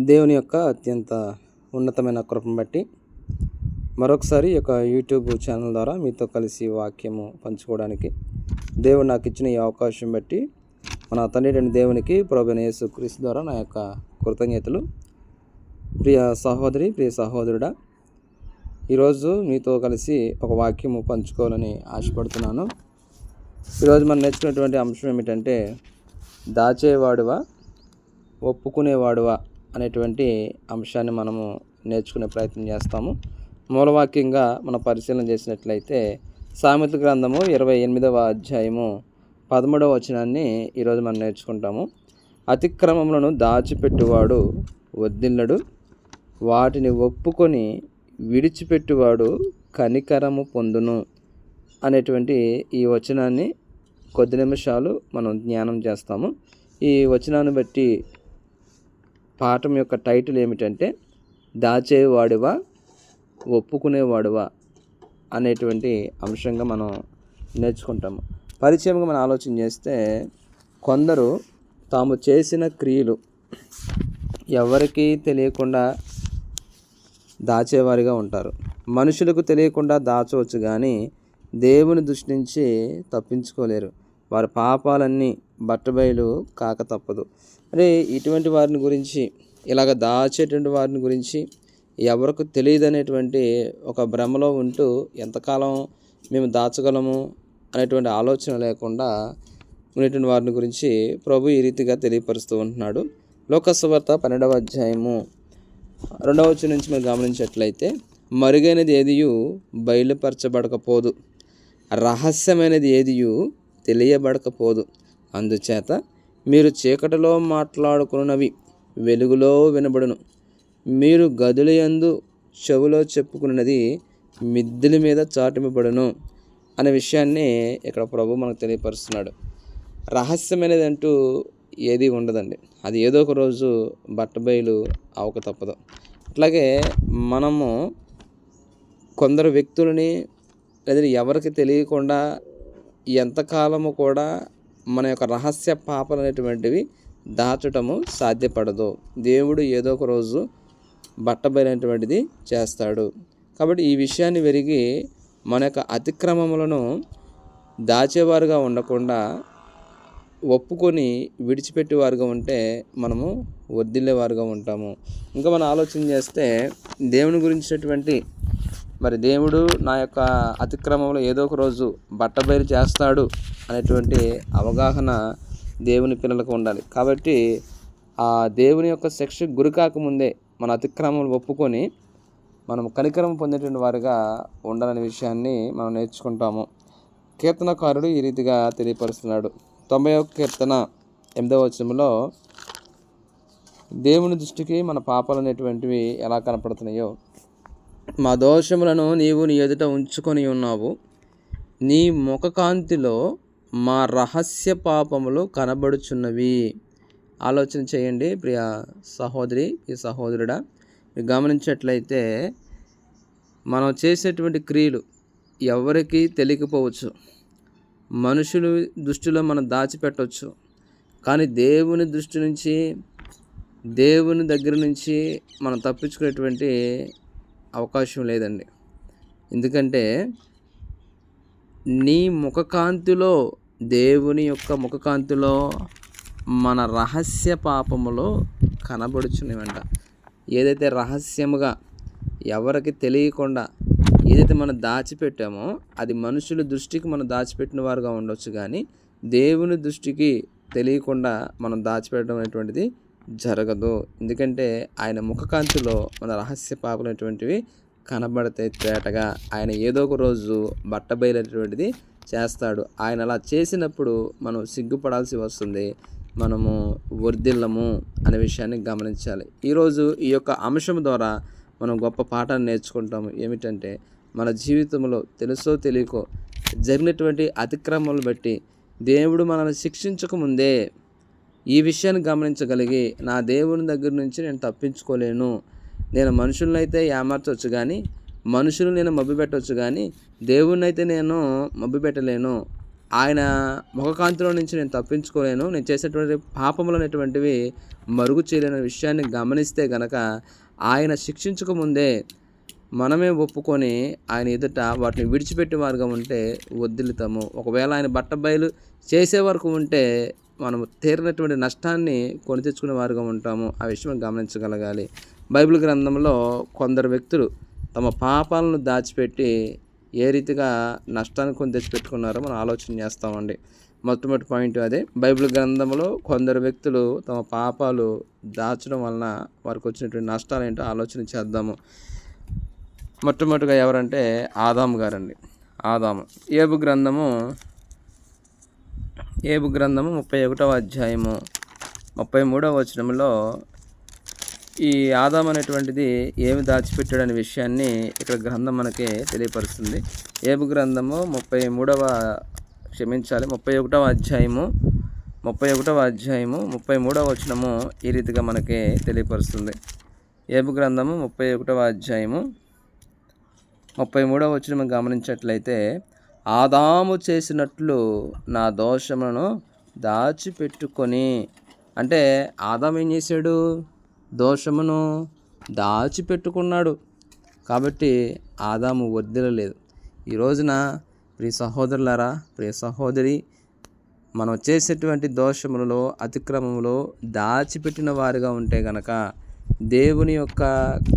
దేవుని యొక్క అత్యంత ఉన్నతమైన కృపను బట్టి మరొకసారి ఈ యొక్క యూట్యూబ్ ఛానల్ ద్వారా మీతో కలిసి వాక్యము పంచుకోవడానికి దేవుడు నాకు ఇచ్చిన ఈ అవకాశం బట్టి మన తండ్రి దేవునికి ప్రభువైన యేసుక్రీస్తు ద్వారా నా యొక్క కృతజ్ఞతలు. ప్రియ సహోదరి, ప్రియ సహోదరుడా, ఈరోజు మీతో కలిసి ఒక వాక్యము పంచుకోవాలని ఆశపడుతున్నాను. ఈరోజు మనం నేర్చుకున్నటువంటి అంశం ఏమిటంటే, దాచేవాడువా ఒప్పుకునేవాడువా అనేటువంటి అంశాన్ని మనము నేర్చుకునే ప్రయత్నం చేస్తాము. మూలవాక్యంగా మనం పరిశీలన చేసినట్లయితే సామెతల గ్రంథము 28వ అధ్యాయము 13వ వచనాన్ని ఈరోజు మనం నేర్చుకుంటాము. అతిక్రమములను దాచిపెట్టువాడు వర్ధిల్లడు, వాటిని ఒప్పుకొని విడిచిపెట్టువాడు కనికరము పొందును అనేటువంటి ఈ వచనాన్ని కొద్ది నిమిషాలు మనం జ్ఞానం చేస్తాము. ఈ వచనాన్ని బట్టి పాఠం యొక్క టైటిల్ ఏమిటంటే, దాచేవాడువా ఒప్పుకునేవాడువా అనేటువంటి అంశంగా మనం నేర్చుకుంటాము. పరిచయంగా మనం ఆలోచన చేస్తే, కొందరు తాము చేసిన క్రియలు ఎవరికీ తెలియకుండా దాచేవారిగా ఉంటారు. మనుషులకు తెలియకుండా దాచవచ్చు, కానీ దేవుని దృష్టి నుంచి తప్పించుకోలేరు. వారి పాపాలన్నీ బట్టబయలు కాక తప్పదు. అరే, ఇటువంటి వారిని గురించి, ఇలాగ దాచేటువంటి వారిని గురించి ఎవరికి తెలియదు అనేటువంటి ఒక భ్రమలో ఉంటూ ఎంతకాలం మేము దాచగలము అనేటువంటి ఆలోచన లేకుండా ఉన్నటువంటి వారిని గురించి ప్రభు ఈ రీతిగా తెలియపరుస్తూ ఉంటున్నాడు. లోకసువార్త 12వ అధ్యాయము 2వ వచనం నుంచి మీరు గమనించినట్లయితే, మరుగైనది ఏదియు బయలుపరచబడకపోదు, రహస్యమైనది ఏదియు తెలియబడకపోదు. అందుచేత మీరు చీకటిలో మాట్లాడుకున్నవి వెలుగులో వినబడును, మీరు గదుల యందు చెవులో చెప్పుకున్నది మిద్దెల మీద చాటింపబడును అనే విషయాన్ని ఇక్కడ ప్రభు మనకు తెలియపరుస్తున్నాడు. రహస్యమైనది అంటూ ఏది ఉండదండి. అది ఏదో ఒక రోజు బట్టబయలు అవక తప్పదు. అట్లాగే మనము కొందరు వ్యక్తులని లేదా ఎవరికి తెలియకుండా ఎంతకాలము కూడా మన యొక్క రహస్య పాపాలు అనేటువంటివి దాచటము సాధ్యపడదు. దేవుడు ఏదో ఒక రోజు బట్టబయలైనటువంటిది చేస్తాడు. కాబట్టి ఈ విషయాన్ని వెరిగి మన యొక్క అతిక్రమములను దాచేవారుగా ఉండకుండా ఒప్పుకొని విడిచిపెట్టేవారుగా ఉంటే మనము వర్ధిల్లేవారుగా ఉంటాము. ఇంకా మనం ఆలోచన చేస్తే, దేవుని గురించినటువంటి దేవుడు నా యొక్క అతిక్రమంలో ఏదో ఒక రోజు బట్టబయలు చేస్తాడు అనేటువంటి అవగాహన దేవుని పిల్లలకు ఉండాలి. కాబట్టి ఆ దేవుని యొక్క శిక్షకు గురి కాకముందే మన అతిక్రమం ఒప్పుకొని మనం కనికరం పొందేటువంటి వారుగా ఉండాలనే విషయాన్ని మనం నేర్చుకుంటాము. కీర్తనకారుడు ఈ రీతిగా తెలియపరుస్తున్నాడు. 90వ కీర్తన 8వ వచనంలో, దేవుని దృష్టికి మన పాపాలు అనేటువంటివి ఎలా కనపడుతున్నాయో, మా దోషములను నీవు నీ ఎదుట ఉంచుకొని ఉన్నావు, నీ ముఖకాంతిలో మా రహస్య పాపములు కనబడుచున్నవి. ఆలోచన చేయండి ప్రియ సహోదరి, ఈ సహోదరుడా. గమనించినట్లయితే మనం చేసేటువంటి క్రియలు ఎవరికి తెలియకపోవచ్చు, మనుషుల దృష్టిలో మనం దాచిపెట్టవచ్చు, కానీ దేవుని దృష్టి నుంచి, దేవుని దగ్గర నుంచి మనం తప్పించుకునేటువంటి అవకాశం లేదండి. ఎందుకంటే నీ ముఖకాంతిలో, దేవుని యొక్క ముఖకాంతిలో మన రహస్య పాపములో కనబడుచున్నవంట. ఏదైతే రహస్యముగా ఎవరికి తెలియకుండా ఏదైతే మనం దాచిపెట్టామో అది మనుషుల దృష్టికి మనం దాచిపెట్టిన వారుగా ఉండొచ్చు, కానీ దేవుని దృష్టికి తెలియకుండా మనం దాచిపెట్టడం అనేటువంటిది జరగదు. ఎందుకంటే ఆయన ముఖకాంతిలో మన రహస్య పాపలు అనేటువంటివి కనబడతాయి తేటగా. ఆయన ఏదో ఒక రోజు బట్టబయలైనటువంటిది చేస్తాడు. ఆయన అలా చేసినప్పుడు మనం సిగ్గుపడాల్సి వస్తుంది, మనము వర్ధిల్లము అనే విషయాన్ని గమనించాలి. ఈరోజు ఈ యొక్క అంశం ద్వారా మనం గొప్ప పాఠాన్ని నేర్చుకుంటాము. ఏమిటంటే, మన జీవితంలో తెలుసో తెలియకో జరిగినటువంటి అతిక్రమాలను బట్టి దేవుడు మనల్ని శిక్షించకముందే ఈ విషయాన్ని గమనించగలిగి, నా దేవుని దగ్గర నుంచి నేను తప్పించుకోలేను, నేను మనుషులను అయితే ఏమార్చవచ్చు కానీ, మనుషులు నేను మభ్యపెట్టవచ్చు కానీ దేవుణ్ణి అయితే నేను మభ్యపెట్టలేను ఆయన ముఖకాంతిలో నుంచి నేను తప్పించుకోలేను, నేను చేసేటువంటి పాపములు అనేటువంటివి మరుగు చేయలేని విషయాన్ని గమనిస్తే గనక ఆయన శిక్షించక ముందే మనమే ఒప్పుకొని ఆయన ఎదుట వాటిని విడిచిపెట్టే వారుగా ఉంటే వదిలుతాము. ఒకవేళ ఆయన బట్టబయలు చేసే వరకు ఉంటే మనము తీరినటువంటి నష్టాన్ని కొని తెచ్చుకునే వారుగా ఉంటాము. ఆ విషయం గమనించగలగాలి. బైబిల్ గ్రంథంలో కొందరు వ్యక్తులు తమ పాపాలను దాచిపెట్టి ఏ రీతిగా నష్టాన్ని కొని తెచ్చిపెట్టుకున్నారో మనం ఆలోచన చేస్తామండి. మొట్టమొదటి పాయింట్ అదే. బైబిల్ గ్రంథంలో కొందరు వ్యక్తులు తమ పాపాలు దాచడం వలన వారికి వచ్చినటువంటి నష్టాలు ఏంటో ఆలోచన చేద్దాము. మొట్టమొదటిగా ఎవరంటే ఆదాము గారండి. ఆదాము. ఏబు గ్రంథము 31వ అధ్యాయము 33వ వచనంలో ఈ ఆదాము అనేటువంటిది ఏమి దాచిపెట్టాడనే విషయాన్ని ఇక్కడ గ్రంథం మనకి తెలియపరుస్తుంది. ఏబు గ్రంథము 31వ అధ్యాయము 33వ వచనము ఈ రీతిగా మనకి తెలియపరుస్తుంది. ఏబు గ్రంథము 31వ అధ్యాయము 33వ వచనం గమనించినట్లయితే, ఆదాము చేసినట్లు నా దోషములను దాచిపెట్టుకొని, అంటే ఆదాము ఏం చేశాడు? దోషమును దాచిపెట్టుకున్నాడు. కాబట్టి ఆదాము వర్ధిల్లలేదు. ఈ రోజున ప్రియ సహోదరులారా, ప్రియ సహోదరి, మనం చేసేటువంటి దోషములలో, అతిక్రమములో దాచిపెట్టిన వారిగా ఉంటే గనక దేవుని యొక్క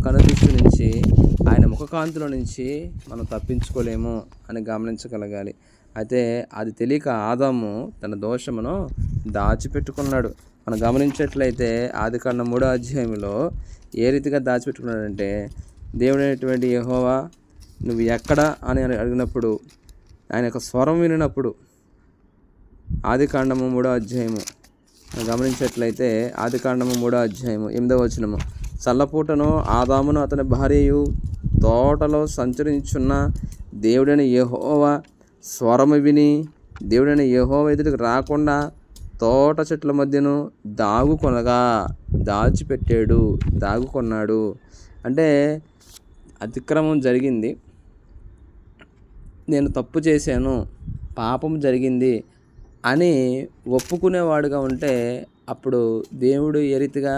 కనుదృష్టి నుంచి, ఆయన ముఖకాంతిలో నుంచి మనం తప్పించుకోలేము అని గమనించగలగాలి. అయితే అది తెలియక ఆదాము తన దోషమును దాచిపెట్టుకున్నాడు. మనం గమనించినట్లయితే ఆదికాండం 3వ అధ్యాయంలో ఏ రీతిగా దాచిపెట్టుకున్నాడంటే, దేవుడైనటువంటి యెహోవా నువ్వు ఎక్కడ అని అడిగినప్పుడు, ఆయన యొక్క స్వరం వినినప్పుడు, ఆదికాండము 3వ అధ్యాయము గమనించినట్లయితే ఆదికాండము 3వ అధ్యాయము 8వ వచనము, చల్లపూటను ఆదామును అతని భార్యయు తోటలో సంచరించున్న దేవుడైన యెహోవా స్వరము విని, దేవుడైన యెహోవా ఎదుటికి రాకుండా తోట చెట్ల మధ్యను దాగుకున్నాడు. అంటే అతిక్రమం జరిగింది, నేను తప్పు చేశాను, పాపం జరిగింది అని ఒప్పుకునేవాడుగా ఉంటే అప్పుడు దేవుడు ఏ రీతిగా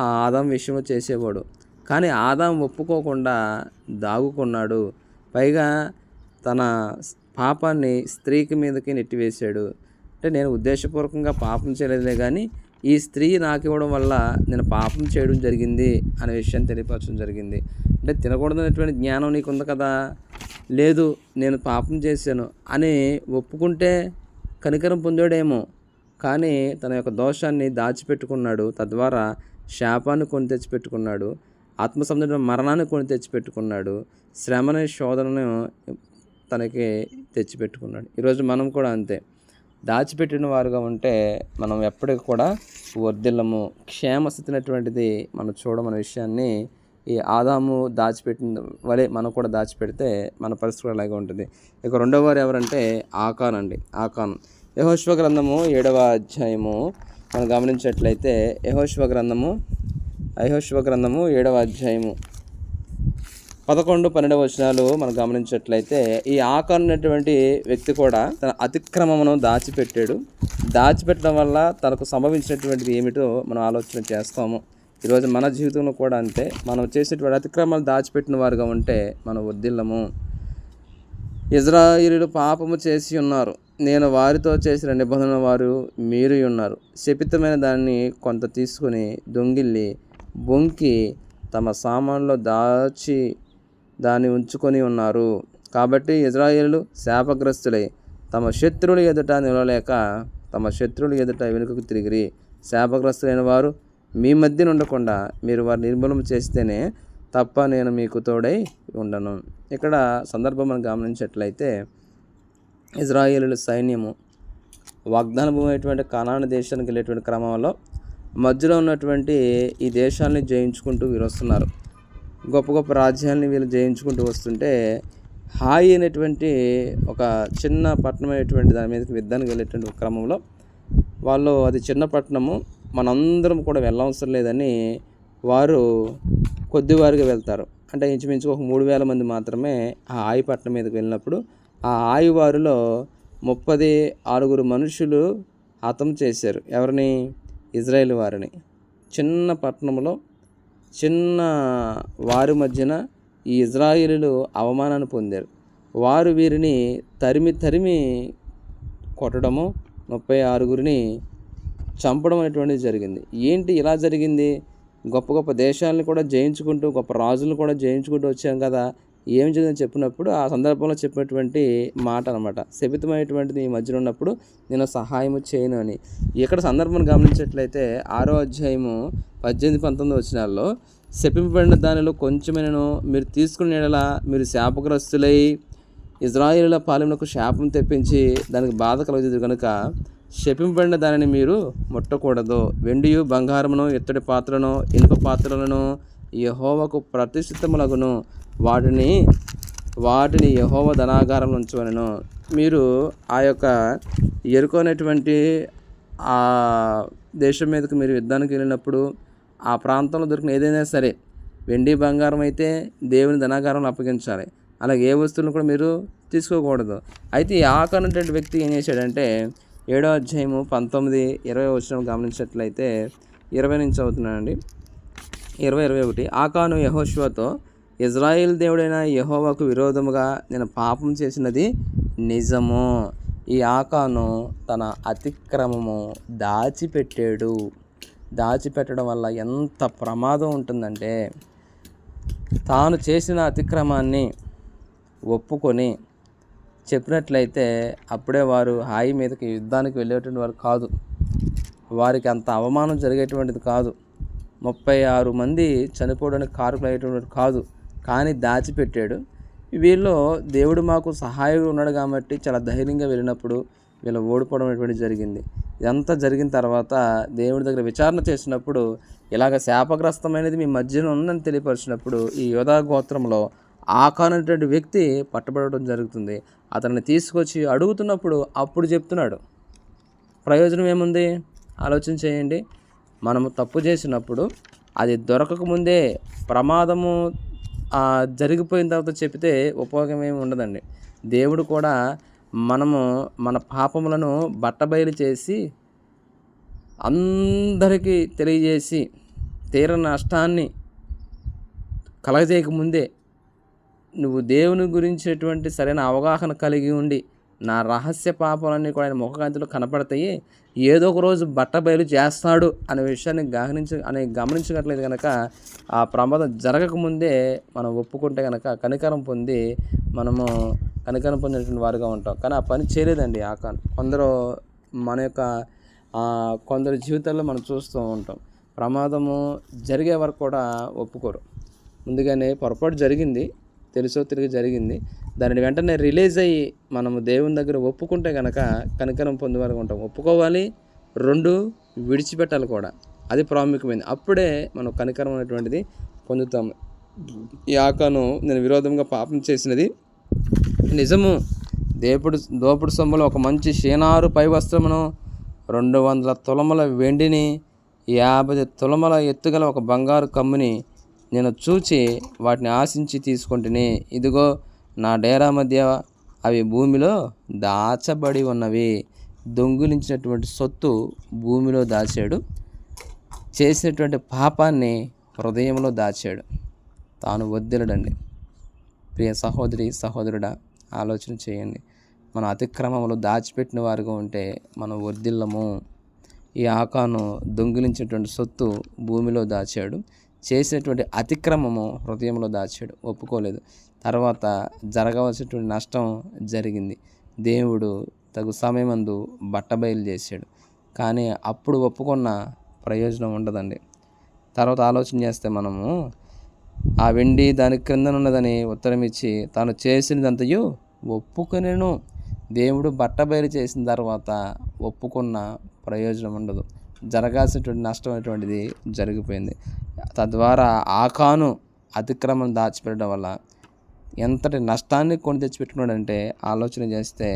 ఆ ఆదాం విషయం చేసేవాడు. కానీ ఆదాం ఒప్పుకోకుండా దాగుకున్నాడు. పైగా తన పాపాన్ని స్త్రీకి మీదకి నెట్టివేశాడు. అంటే నేను ఉద్దేశపూర్వకంగా పాపం చేయలేదులే, కానీ ఈ స్త్రీ నాకు ఇవ్వడం వల్ల నేను పాపం చేయడం జరిగింది అనే విషయాన్ని తెలియపరచడం జరిగింది. అంటే తినకూడదనేటువంటి జ్ఞానం నీకుంది కదా, లేదు నేను పాపం చేశాను అని ఒప్పుకుంటే కనికరం పొందాడేమో, కానీ తన యొక్క దోషాన్ని దాచిపెట్టుకున్నాడు. తద్వారా శాపాన్ని కొని తెచ్చిపెట్టుకున్నాడు, ఆత్మసంబంధమైన మరణాన్ని కొని తెచ్చిపెట్టుకున్నాడు, శ్రమని శోధనను తనకి తెచ్చిపెట్టుకున్నాడు. ఈరోజు మనం కూడా అంతే. దాచిపెట్టిన వారుగా ఉంటే మనం ఎప్పటికీ కూడా వర్ధిల్లము. క్షేమస్థితినటువంటిది మనం చూడమనే విషయాన్ని ఈ ఆదాము దాచిపెట్టిన వలె మనం కూడా దాచిపెడితే మన పరిస్థితి అలాగే ఉంటుంది. ఇక రెండవ వారు ఎవరంటే ఆకాన్ అండి. ఆకాన్. యెహోషువ గ్రంథము 7వ అధ్యాయము మనం గమనించినట్లయితే యెహోషువ గ్రంథము 7వ అధ్యాయము 11-12 వచనాలు మనం గమనించినట్లయితే ఈ ఆకాన్ అనేటువంటి వ్యక్తి కూడా తన అతిక్రమమును దాచిపెట్టడం వల్ల తనకు సంభవించినటువంటిది ఏమిటో మనం ఆలోచన చేస్తాము. ఈరోజు మన జీవితంలో కూడా అంతే. మనం చేసేటువంటి అతిక్రమాలు దాచిపెట్టిన వారుగా ఉంటే మనం వర్ధిల్లము. ఇజ్రాయేలీయులు పాపము చేసి ఉన్నారు, నేను వారితో చేసిన నిబంధన వారు మీరు ఉన్నారు. శపితమైన దాన్ని కొంత తీసుకుని దొంగిల్లి బొంకి తమ సామాన్లో దాచి దాన్ని ఉంచుకొని ఉన్నారు. కాబట్టి ఇజ్రాయేలీయులు శాపగ్రస్తులై తమ శత్రువుల ఎదుట నిలవలేక తమ శత్రువుల ఎదుట వెనుకకు తిరిగిరి. శాపగ్రస్తులైన వారు మీ మధ్య ఉండకుండా మీరు వారిని నిర్మూలన చేస్తేనే తప్ప నేను మీకు తోడై ఉండను. ఇక్కడ సందర్భం మనం గమనించినట్లయితే ఇజ్రాయేలీయుల సైన్యము వాగ్దాన భూమి అయినటువంటి కనాను దేశానికి వెళ్ళేటువంటి క్రమంలో మధ్యలో ఉన్నటువంటి ఈ దేశాలని జయించుకుంటూ వీరు వస్తున్నారు. గొప్ప గొప్ప రాజ్యాలని వీళ్ళు జయించుకుంటూ వస్తుంటే హాయి అనేటువంటి ఒక చిన్న పట్టణం అనేటువంటి దాని మీదకి యుద్ధానికి వెళ్ళేటువంటి క్రమంలో వాళ్ళు, అది చిన్న పట్టణము, మనందరం కూడా వెళ్ళవసరం లేదని వారు కొద్దివారిగా వెళ్తారు. అంటే ఇంచుమించు ఒక 3,000 మంది మాత్రమే ఆ హాయి పట్టణం మీదకి వెళ్ళినప్పుడు ఆ హాయి వారిలో 36 మనుషులు హతం చేశారు. ఎవరిని? ఇజ్రాయేల్ వారిని. చిన్న పట్టణంలో చిన్న వారి మధ్యన ఈ ఇజ్రాయేలీలు అవమానాన్ని పొందారు. వారు వీరిని తరిమి కొట్టడము, 36 చంపడం అనేటువంటిది జరిగింది. ఏంటి ఇలా జరిగింది? గొప్ప గొప్ప దేశాలను కూడా జయించుకుంటూ, గొప్ప రాజులను కూడా జయించుకుంటూ వచ్చాం కదా, ఏం జరిగిందని చెప్పినప్పుడు ఆ సందర్భంలో చెప్పినటువంటి మాట అనమాట. శపితమైనటువంటిది ఈ మధ్యలో ఉన్నప్పుడు నేను సహాయము చేయను అని. ఇక్కడ సందర్భాన్ని గమనించినట్లయితే 6వ అధ్యాయము 18-19 వచనాల్లో, శపింపబడిన దానిలో కొంచెమైనను మీరు తీసుకునే యెడల మీరు శాపగ్రస్తులై ఇజ్రాయేలుల పాలెమునకు శాపం తెప్పించి దానికి బాధ కలుగుతుంది కనుక శపింపబడిన దానిని మీరు ముట్టకూడదు. వెండియు బంగారమును ఇత్తడి పాత్రలను ఇనుప పాత్రలను యెహోవాకు ప్రతిష్ఠితములగును, వాటిని యెహోవా ధనాగారంలో ఉంచవలెను. మీరు ఆ యొక్క యెరికో అనేటువంటి ఆ దేశం మీదకు మీరు యుద్ధానికి వెళ్ళినప్పుడు ఆ ప్రాంతంలో దొరికిన ఏదైనా సరే, వెండి బంగారం అయితే దేవుని ధనాగారంలో అప్పగించాలి. అలాగే ఏ వస్తువులను కూడా మీరు తీసుకోకూడదు. అయితే ఈ ఆకాను అనేటువంటి వ్యక్తి ఏం చేశాడంటే 7వ అధ్యాయము 19-20 వచనం గమనించినట్లయితే 20 నుంచి అవుతున్నానండి. 20-21 ఆకాను యెహోషువతో, ఇజ్రాయేల్ దేవుడైన యెహోవాకు విరోధముగా నేను పాపం చేసినది నిజము. ఈ ఆకాను తన అతిక్రమము దాచిపెట్టడం వల్ల ఎంత ప్రమాదం ఉంటుందంటే, తాను చేసిన అతిక్రమాన్ని ఒప్పుకొని చెప్పినట్లయితే అప్పుడే వారు హాయి మీదకి యుద్ధానికి వెళ్ళేటువంటి వారు కాదు. వారికి అంత అవమానం జరిగేటువంటిది కాదు. 36 మంది చనిపోవడానికి కారకులు అయ్యేటువంటి కాదు. కానీ దాచిపెట్టాడు. వీళ్ళు దేవుడు మాకు సహాయంగా ఉన్నాడు కాబట్టి చాలా ధైర్యంగా వెళ్ళినప్పుడు వీళ్ళు ఓడిపోవడం అనేటువంటి జరిగింది. ఇదంతా జరిగిన తర్వాత దేవుడి దగ్గర విచారణ చేసినప్పుడు ఇలాగ శాపగ్రస్తమైనది మీ మధ్యన ఉందని తెలియపరిచినప్పుడు ఈ యోధా గోత్రంలో ఆకాను అనేటువంటి వ్యక్తి పట్టబడడం జరుగుతుంది. అతన్ని తీసుకొచ్చి అడుగుతున్నప్పుడు అప్పుడు చెప్తున్నాడు. ప్రయోజనం ఏముంది? ఆలోచన చేయండి. మనము తప్పు చేసినప్పుడు అది దొరకకముందే ప్రమాదము జరిగిపోయిన తర్వాత చెప్తే ఉపయోగం ఏమి ఉండదండి. దేవుడు కూడా మన పాపములను బట్టబయలు చేసి అందరికీ తెలియజేసి తీరని నష్టాన్ని కలగజేయకముందే నువ్వు దేవుని గురించినటువంటి సరైన అవగాహన కలిగి ఉండి నా రహస్య పాపాలన్నీ కూడా ఆయన ముఖకాంతిలో కనపడతాయి, ఏదో ఒక రోజు బట్టబయలు చేస్తాడు అనే విషయాన్ని గమనించగట్లేదు కనుక ఆ ప్రమాదం జరగకముందే మనం ఒప్పుకుంటే కనుక కనికరం పొందినటువంటి వారుగా ఉంటాం. కానీ ఆ పని చేయలేదండి ఆకాను. కొందరు జీవితాల్లో మనం చూస్తూ ఉంటాం. ప్రమాదము జరిగే వరకు కూడా ఒప్పుకోరు. ముందుగానే పొరపాటు జరిగింది, తెలుసో తిరిగి జరిగింది, దానిని వెంటనే రిలీజ్ అయ్యి మనము దేవుని దగ్గర ఒప్పుకుంటే కనుక కనికరం పొందేవారుగా ఉంటాం. ఒప్పుకోవాలి, 2 విడిచిపెట్టాలి కూడా. అది ప్రాముఖ్యమైనది. అప్పుడే మనం కనికరం అనేటువంటిది పొందుతాము. ఈ ఆకాను నేను విరోధంగా పాపం చేసినది నిజము. దోపుడు సొమ్ములో ఒక మంచి షీనారు పై వస్త్రమును, 200 తులముల వెండిని, 50 తులముల ఎత్తుగల ఒక బంగారు కమ్ముని నేను చూచి వాటిని ఆశించి తీసుకుంటుని, ఇదిగో నా డేరా మధ్య అవి భూమిలో దాచబడి ఉన్నవి. దొంగిలించినటువంటి సొత్తు భూమిలో దాచాడు, చేసినటువంటి పాపాన్ని హృదయంలో దాచాడు. తాను వర్ధిల్లడండి. ప్రియ సహోదరి సహోదరుడా, ఆలోచన చేయండి. మన అతిక్రమంలో దాచిపెట్టిన వారుగా ఉంటే మనం వర్ధిల్లము. ఈ ఆకాను దొంగిలించినటువంటి సొత్తు భూమిలో దాచాడు, చేసినటువంటి అతిక్రమము హృదయంలో దాచాడు, ఒప్పుకోలేదు. తర్వాత జరగవలసినటువంటి నష్టం జరిగింది. దేవుడు తగు సమయమందు బట్టబయలు చేశాడు. కానీ అప్పుడు ఒప్పుకున్న ప్రయోజనం ఉండదండి. తర్వాత ఆలోచన చేస్తే మనము ఆ వెండి దాని క్రిందనున్నదని ఉత్తరం ఇచ్చి తాను చేసినదంతయు ఒప్పుకొనెను. దేవుడు బట్టబయలు చేసిన తర్వాత ఒప్పుకున్న ప్రయోజనం ఉండదు. జరగాల్సినటువంటి నష్టం అనేటువంటిది జరిగిపోయింది. తద్వారా ఆకాను అతిక్రమం దాచిపెట్టడం వల్ల ఎంతటి నష్టాన్ని కొని తెచ్చిపెట్టుకున్నాడంటే ఆలోచన చేస్తే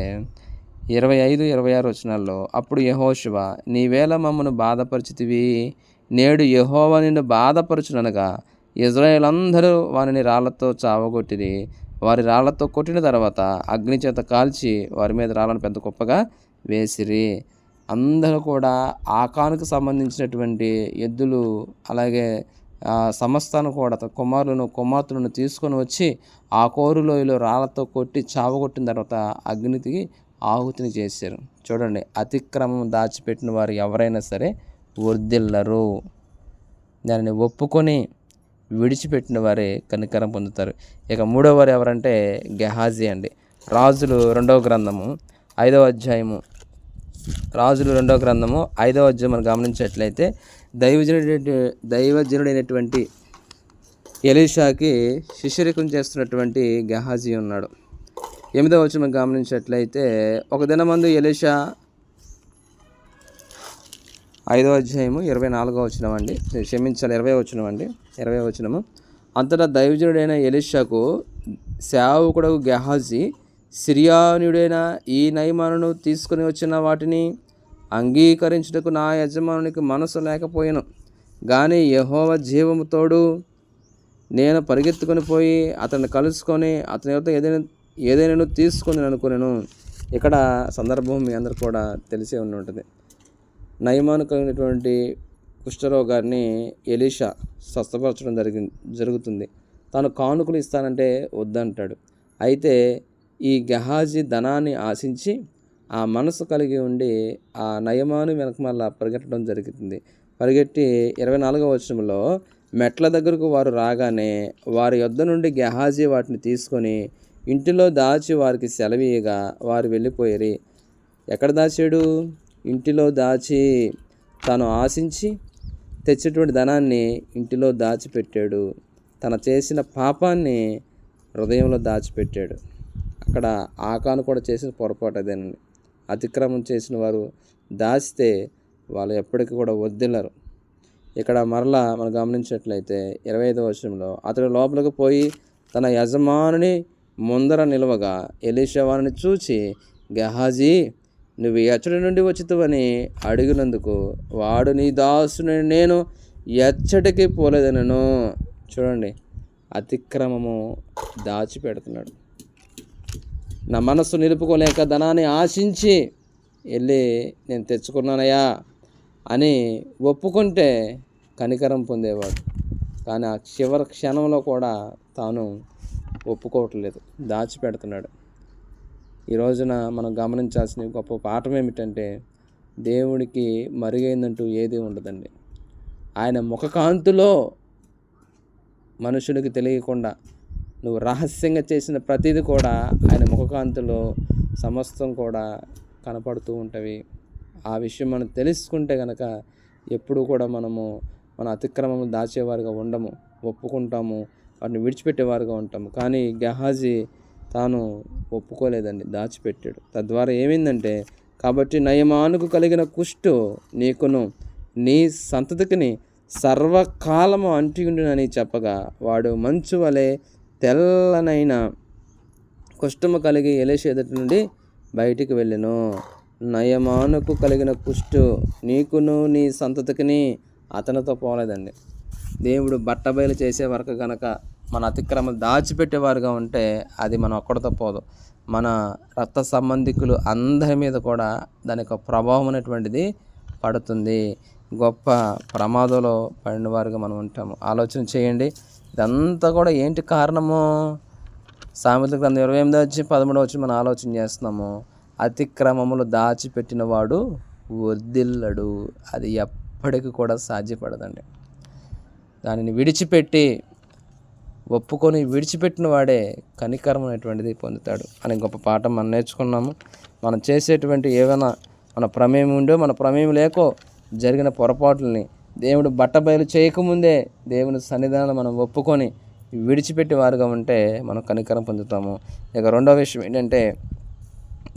25-26 వచనాల్లో, అప్పుడు యెహోషువ, నీవేళ మమ్మను బాధపరిచితివి, నేడు యెహోవా నిన్ను బాధపరచుననగా ఇజ్రాయేల్ అందరూ వానిని రాళ్లతో చావగొట్టిరి, వారి రాళ్లతో కొట్టిన తర్వాత అగ్ని చేత కాల్చి వారి మీద రాళ్ళను పెద్ద కుప్పగా వేసిరి. అందరూ కూడా ఆకానుకు సంబంధించినటువంటి ఎద్దులు అలాగే సమస్తాను కూడా కుమార్తెలను తీసుకొని వచ్చి ఆ కోరులోయలో రాళ్లతో కొట్టి చావగొట్టిన తర్వాత అగ్నికి ఆహుతిని చేశారు. చూడండి, అతిక్రమం దాచిపెట్టిన వారు ఎవరైనా సరే వర్ధిల్లరు. దానిని ఒప్పుకొని విడిచిపెట్టిన వారే కనికరం పొందుతారు. ఇక మూడో వారు ఎవరంటే గెహాజీ అండి. రాజులు 2వ గ్రంథము 5వ అధ్యాయము మనం గమనించినట్లయితే దైవజనుడైనటువంటి ఎలీషాకి శిష్యరికం చేస్తున్నటువంటి గెహాజీ ఉన్నాడు. 8వ వచనం మనం గమనించినట్లయితే, ఒక దినమందు ఎలీషా 5వ అధ్యాయము 24వ వచనం అండి, క్షమించాలి 20వ వచనము. అంతటా దైవజనుడైన ఎలీషాకు సేవకుడు గెహాజీ సిరియానుడైన ఈ నయమానును తీసుకుని వచ్చిన వాటిని అంగీకరించుటకు నా యజమానునికి మనసు లేకపోయాను. కానీ యెహోవా జీవము తోడు నేను పరిగెత్తుకొని పోయి అతన్ని కలుసుకొని అతని యొక్క ఏదైనా తీసుకొని అనుకున్నాను. ఇక్కడ సందర్భం మీ అందరు కూడా తెలిసే ఉంటుంది. నయమాను కలిగినటువంటి కుష్ఠరోగాన్ని ఎలీషా స్వస్థపరచడం జరుగుతుంది. తాను కానుకలు ఇస్తానంటే వద్దంటాడు. అయితే ఈ గెహాజీ ధనాన్ని ఆశించి ఆ మనసు కలిగి ఉండి ఆ నయమాను వెనక మళ్ళా పరిగెట్టడం జరుగుతుంది. పరిగెట్టి 24వ వచనంలో, మెట్ల దగ్గరకు వారు రాగానే వారి యొద్ద నుండి గెహాజీ వాటిని తీసుకొని ఇంటిలో దాచి వారికి సెలవీయగా వారు వెళ్ళిపోయారు. ఎక్కడ దాచాడు? ఇంటిలో దాచి, తాను ఆశించి తెచ్చేటువంటి ధనాన్ని ఇంటిలో దాచిపెట్టాడు. తన చేసిన పాపాన్ని హృదయంలో దాచిపెట్టాడు. అక్కడ ఆకాను కూడా చేసిన పొరపాటు అదేనండి. అతిక్రమం చేసిన వారు దాచితే వాళ్ళు ఎప్పటికీ కూడా వర్ధిల్లరు. ఇక్కడ మరలా మనం గమనించినట్లయితే 25వ వచనంలో, అతడు లోపలికి పోయి తన యజమానుని ముందర నిలవగా ఎలీషా వారిని చూచి, గెహాజీ, నువ్వు ఎచ్చటి నుండి వచ్చితువని అడిగినందుకు వాడు, నీ దాసుని నేను ఎచ్చటికి పోలేదనను. చూడండి, అతిక్రమము దాచిపెడుతున్నాడు. నా మనస్సు నిలుపుకోలేక ధనాన్ని ఆశించి వెళ్ళి నేను తెచ్చుకున్నానయ్యా అని ఒప్పుకుంటే కనికరం పొందేవాడు. కానీ ఆ చివరి క్షణంలో కూడా తాను ఒప్పుకోవట్లేదు, దాచిపెడుతున్నాడు. ఈ రోజున మనం గమనించాల్సిన గొప్ప పాఠం ఏమిటంటే, దేవుడికి మరుగైందంటూ ఏది ఉండదండి. ఆయన ముఖకాంతిలో మనుషునికి తెలియకుండా నువ్వు రహస్యంగా చేసిన ప్రతిదీ కూడా ఆయన ముఖకాంతిలో సమస్తం కూడా కనపడుతూ ఉంటవి. ఆ విషయం మనం తెలుసుకుంటే కనుక ఎప్పుడు కూడా మన అతిక్రమం దాచేవారుగా ఉండము, ఒప్పుకుంటాము, వాటిని విడిచిపెట్టేవారుగా ఉంటాము. కానీ గెహాజీ తాను ఒప్పుకోలేదండి, దాచిపెట్టాడు. తద్వారా ఏమైందంటే, కాబట్టి నయమానుకు కలిగిన కుష్టు నీకును నీ సంతతికిని సర్వకాలము అంటియుండునని చెప్పగా వాడు మంచు వలె తెల్లనైన కుష్ఠము కలిగి ఎలీషా ఎదుటి నుండి బయటికి వెళ్ళెను. నయమానుకు కలిగిన కుష్టు నీకును నీ సంతతికిని అతనితో పోలేదండి. దేవుడు బట్టబయలు చేసే వరకు కనుక మన అతిక్రమం దాచిపెట్టేవారుగా ఉంటే అది మనం ఒక్కడితో పోదు, మన రక్త సంబంధికులు అందరి మీద కూడా దాని యొక్క ప్రభావం అనేటువంటిది పడుతుంది. గొప్ప ప్రమాదంలో పడిన వారుగా మనం ఉంటాము. ఆలోచన చేయండి, ఇదంతా కూడా ఏంటి కారణము? సామెతల గ్రంథం 28వ వచ్చి మనం ఆలోచన చేస్తున్నాము. అతిక్రమములు దాచిపెట్టిన వాడు వర్ధిల్లడు. అది ఎప్పటికీ కూడా సాధ్యపడదండి. దానిని విడిచిపెట్టి ఒప్పుకొని విడిచిపెట్టిన వాడే కనికరం అనేటువంటిది పొందుతాడు అనే గొప్ప పాఠం మనం నేర్చుకున్నాము. మనం చేసేటువంటి ఏమైనా మన ప్రమేయం ఉందో మన ప్రమేయం లేకో జరిగిన పొరపాట్లని దేవుడు బట్టబయలు చేయకముందే దేవుని సన్నిధానం మనం ఒప్పుకొని విడిచిపెట్టి వారుగా ఉంటే మనం కనికరం పొందుతాము. ఇక రెండవ విషయం ఏంటంటే,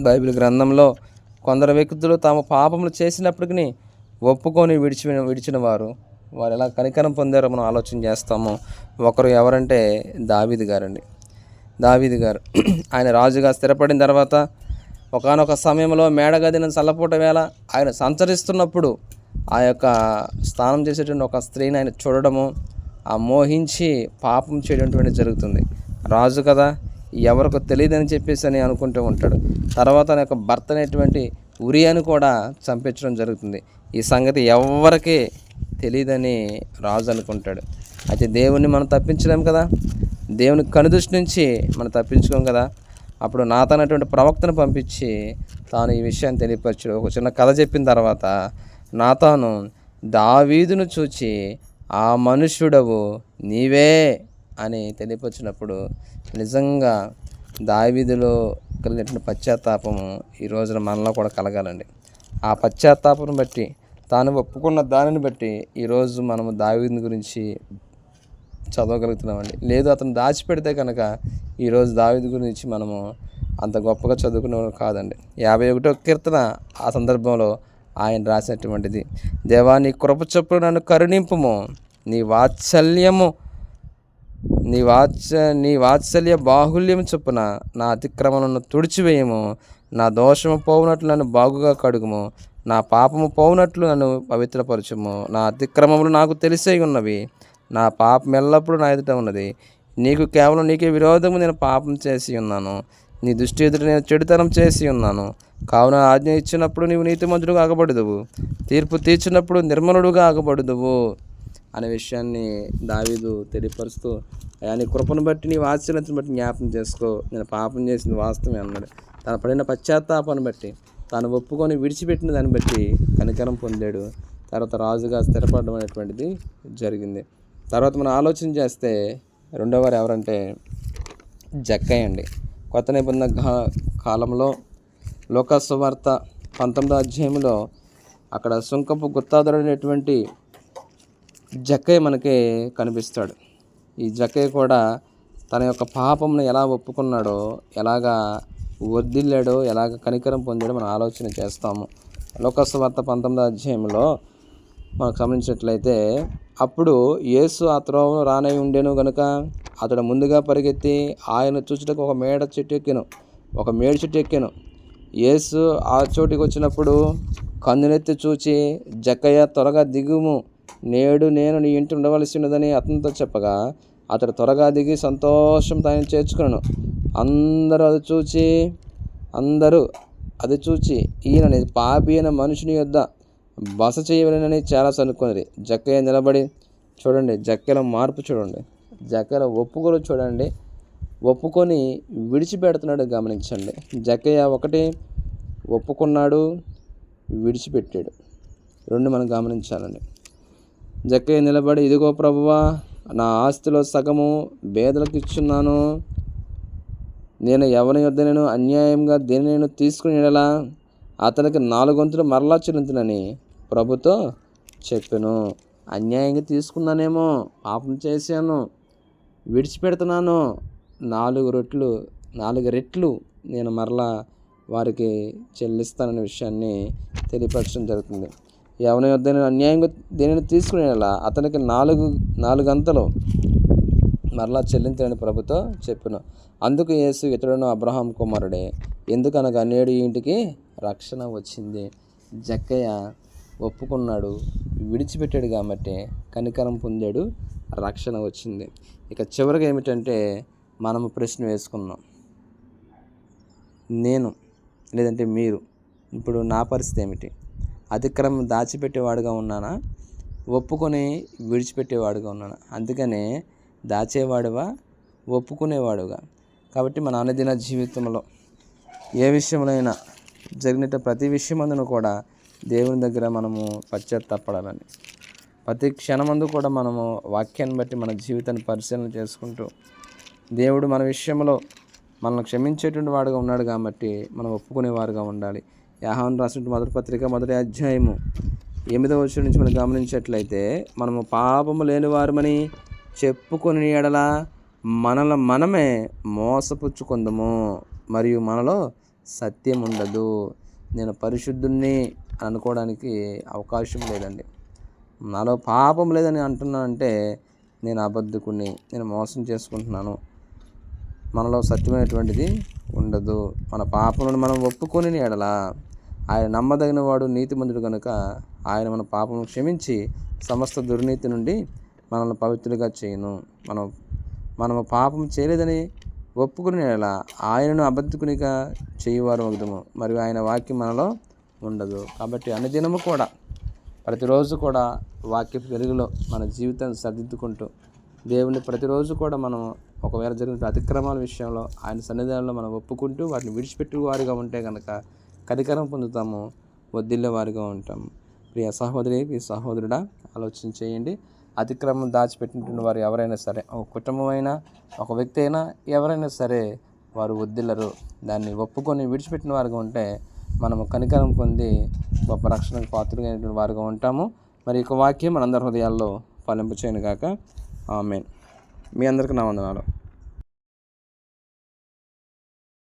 బైబిల్ గ్రంథంలో కొందరు వ్యక్తులు తాము పాపములు చేసినప్పటికీ ఒప్పుకొని విడిచిన వారు ఎలా కనికరం పొందారో మనం ఆలోచన చేస్తాము. ఒకరు ఎవరంటే దావీదు గారండి. దావీదు గారు ఆయన రాజుగా స్థిరపడిన తర్వాత ఒకానొక సమయంలో మేడగదిన చల్లపూట వేళ ఆయన సంచరిస్తున్నప్పుడు ఆ యొక్క స్నానం చేసేటువంటి ఒక స్త్రీని ఆయన చూడడము, ఆ మోహించి పాపం చేయడం జరుగుతుంది. రాజు కదా, ఎవరికి తెలియదని చెప్పేసి అని అనుకుంటూ ఉంటాడు. తర్వాత తన యొక్క భర్త అనేటువంటి ఉరియాను కూడా చంపించడం జరుగుతుంది. ఈ సంగతి ఎవరికి తెలియదని రాజు అనుకుంటాడు. అయితే దేవుణ్ణి మనం తప్పించలేము కదా, దేవుని కనుదృష్టి నుంచి మనం తప్పించుకోం కదా. అప్పుడు నాతాను అటువంటి ప్రవక్తను పంపించి తాను ఈ విషయాన్ని తెలియపరచాడు. ఒక చిన్న కథ చెప్పిన తర్వాత నాతాను దావీదును చూచి ఆ మనుష్యుడవు నీవే అని తెలియపరిచినప్పుడు నిజంగా దావీదులో కలిగినటువంటి పశ్చాత్తాపము ఈ రోజున మనలో కూడా కలగాలండి. ఆ పశ్చాత్తాపం బట్టి తాను ఒప్పుకున్న దానిని బట్టి ఈరోజు మనము దావీదుని గురించి చదవగలుగుతున్నామండి. లేదు అతను దాచిపెడితే కనుక ఈరోజు దావీదు గురించి మనము అంత గొప్పగా చదువుకునే కాదండి. 51వ కీర్తన ఆ సందర్భంలో ఆయన రాసినటువంటిది. దేవా నీ కృప చొప్పున నన్ను కరుణింపుము, నీ వాత్సల్య బాహుల్యం చొప్పున నా అతిక్రమలను తుడిచివేయము, నా దోషము పోవునట్లు నన్ను బాగుగా కడుగుము, నా పాపము పోవునట్లు నన్ను పవిత్రపరచుము. నా అతిక్రమములు నాకు తెలిసే ఉన్నవి, నా పాపం ఎల్లప్పుడూ నా ఎదుట ఉన్నది. నీకే విరోధము నేను పాపం చేసి ఉన్నాను, నీ దృష్టి ఎదుట నేను చెడుతనం చేసి ఉన్నాను. కావున ఆజ్ఞ ఇచ్చినప్పుడు నీవు నీతిమంతుడుగా ఆగబడుదువు, తీర్పు తీర్చినప్పుడు నిర్మలుడుగా ఆగబడుదువు అనే విషయాన్ని దావీదు తెలియపరుస్తూ, అయ్యా నీ కృపను బట్టి నీ వాత్సల్యతను బట్టి జ్ఞాపం చేసుకో, నేను పాపం చేసింది వాస్తవమే అన్నాడు. తను పడిన పశ్చాత్తాపాన్ని బట్టి, తాను ఒప్పుకొని విడిచిపెట్టిన దాన్ని బట్టి కనికరం పొందాడు. తర్వాత రాజుగా స్థిరపడడం అనేటువంటిది జరిగింది. తర్వాత మనం ఆలోచన చేస్తే రెండవ వారు ఎవరంటే జక్కయ్య అండి. కొత్త నిబంధన కాలంలో లూకా సువార్త 19వ అధ్యాయంలో అక్కడ సుంకపు గుత్తాదారుడైనటువంటి జక్కయ్య మనకి కనిపిస్తాడు. ఈ జక్కయ్య కూడా తన యొక్క పాపంను ఎలా ఒప్పుకున్నాడో, ఎలాగా వర్ధిల్లాడో, ఎలాగ కనికరం పొందాడో మనం ఆలోచన చేస్తాము. లూకా సువార్త 19వ అధ్యాయంలో మనకు గమనించినట్లయితే, అప్పుడు యేసు ఆ త్రోవను రానై ఉండెను గనుక అతడు ముందుగా పరిగెత్తి ఆయన చూచుటకు ఒక మేడి చెట్టు ఎక్కెను. యేసు ఆ చోటికి వచ్చినప్పుడు కన్నునెత్తి చూచి, జక్కయ్య త్వరగా దిగుము, నేడు నేను నీ ఇంటి ఉండవలసి ఉన్నదని అతనితో చెప్పగా అతడు త్వరగా దిగి సంతోషంతో ఆయన చేర్చుకున్నాను. అందరూ అది చూచి ఈయనని పాపి అయిన మనుషుని యొద్ద బస చేయవలెనని చాలా సనుక్కున్నది. జక్కయ్య నిలబడి చూడండి, జక్కయ్యలో మార్పు చూడండి, జక్కయ్యలో ఒప్పుకోలు చూడండి, ఒప్పుకొని విడిచిపెడుతున్నాడు గమనించండి. జక్కయ్య ఒకటి ఒప్పుకున్నాడు, విడిచిపెట్టాడు. రెండు మనం గమనించాలండి. జక్కయ్య నిలబడి, ఇదిగో ప్రభువా, నా ఆస్తిలో సగము పేదలకు ఇచ్చున్నాను, నేను ఎవరి యొద్ద నేను అన్యాయంగా దేని నేను తీసుకుని ఎడలా అతనికి 4 వంతులు మరలా చెల్లించునని ప్రభుతో చెప్పాను. అన్యాయంగా తీసుకున్నానేమో, పాపం చేశాను, విడిచిపెడుతున్నాను, 4 రెట్లు నేను మరలా వారికి చెల్లిస్తాననే విషయాన్ని తెలియపరచడం జరుగుతుంది. ఎవరి యొద్ద నేను అన్యాయంగా దేనిని తీసుకునేలా అతనికి 4 అంతలు మరలా చెల్లించాలని ప్రభుతో చెప్పాను. అందుకు యేసు, ఇతడును అబ్రహాం కుమారుడే, ఎందుకనగా నేడు ఈ ఇంటికి రక్షణ వచ్చింది. జక్కయ్య ఒప్పుకున్నాడు, విడిచిపెట్టాడు కాబట్టి కనికరం పొందాడు, రక్షణ వచ్చింది. ఇక చివరిగా ఏమిటంటే మనము ప్రశ్న వేసుకున్నాం, నేను లేదంటే మీరు, ఇప్పుడు నా పరిస్థితి ఏమిటి? అతిక్రమం దాచిపెట్టేవాడుగా ఉన్నానా, ఒప్పుకొని విడిచిపెట్టేవాడుగా ఉన్నానా? అందుకనే దాచేవాడువా, ఒప్పుకునేవాడుగా. కాబట్టి మన అనుదిన జీవితంలో ఏ విషయంలోనైనా జరిగిన ప్రతి విషయమందును కూడా దేవుని దగ్గర మనము పశ్చాత్తాపడాలని, ప్రతి క్షణమందు కూడా మనము వాక్యాన్ని బట్టి మన జీవితాన్ని పరిశీలన చేసుకుంటూ, దేవుడు మన విషయంలో మనల్ని క్షమించేటువంటి వాడుగా ఉన్నాడు కాబట్టి మనం ఒప్పుకునేవారుగా ఉండాలి. యోహాను రాసిన మొదటి పత్రిక 1వ అధ్యాయము 8వ వచనం నుంచి మనం గమనించినట్లయితే, మనము పాపము లేని వారమని చెప్పుకొని ఎడల మనమే మోసపుచ్చుకుందాము, మరియు మనలో సత్యం ఉండదు. నేను పరిశుద్ధుణ్ణి అనుకోవడానికి అవకాశం లేదండి. నాలో పాపం లేదని అంటున్నానంటే నేను అబద్ధకుణ్ణి, నేను మోసం చేసుకుంటున్నాను. మనలో సత్యమైనటువంటిది ఉండదు. మన పాపములను మనం ఒప్పుకొని ఎడల ఆయన నమ్మదగిన వాడు, నీతిమంతుడు కనుక ఆయన మన పాపము క్షమించి సమస్త దుర్నీతి నుండి మనల్ని పవిత్రులుగా చేయను. మనము పాపం చేయలేదని ఒప్పుకుని ఎలా ఆయనను అబద్ధికునిగా చేయువారు వగుదుము, మరియు ఆయన వాక్యం మనలో ఉండదు. కాబట్టి అనుదినము కూడా, ప్రతిరోజు కూడా వాక్య వెలుగులో మన జీవితాన్ని సరిదిద్దుకుంటూ దేవుని ప్రతిరోజు కూడా మనం ఒకవేళ జరిగిన అతిక్రమాల విషయంలో ఆయన సన్నిధానంలో మనం ఒప్పుకుంటూ వాటిని విడిచిపెట్టే వారిగా ఉంటే కనుక కనికరం పొందుతాము, వద్దిల్లే వారిగా ఉంటాము. ప్రియ సహోదరి, ప్రియ సహోదరుడా, ఆలోచన చేయండి. అతిక్రమం దాచిపెట్టినటువంటి వారు ఎవరైనా సరే, ఒక కుటుంబం అయినా, ఒక వ్యక్తి అయినా, ఎవరైనా సరే వారు వద్దిల్లరు. దాన్ని ఒప్పుకొని విడిచిపెట్టిన వారుగా ఉంటే మనము కనికరం పొంది గొప్ప రక్షణకు పాత్రులైనటువంటి వారుగా ఉంటాము. మరి ఈ వాక్యం మనందరి హృదయాల్లో ఫలింపచేయను గాక. ఆమేన్. మీ అందరికీ నా వందనాలు.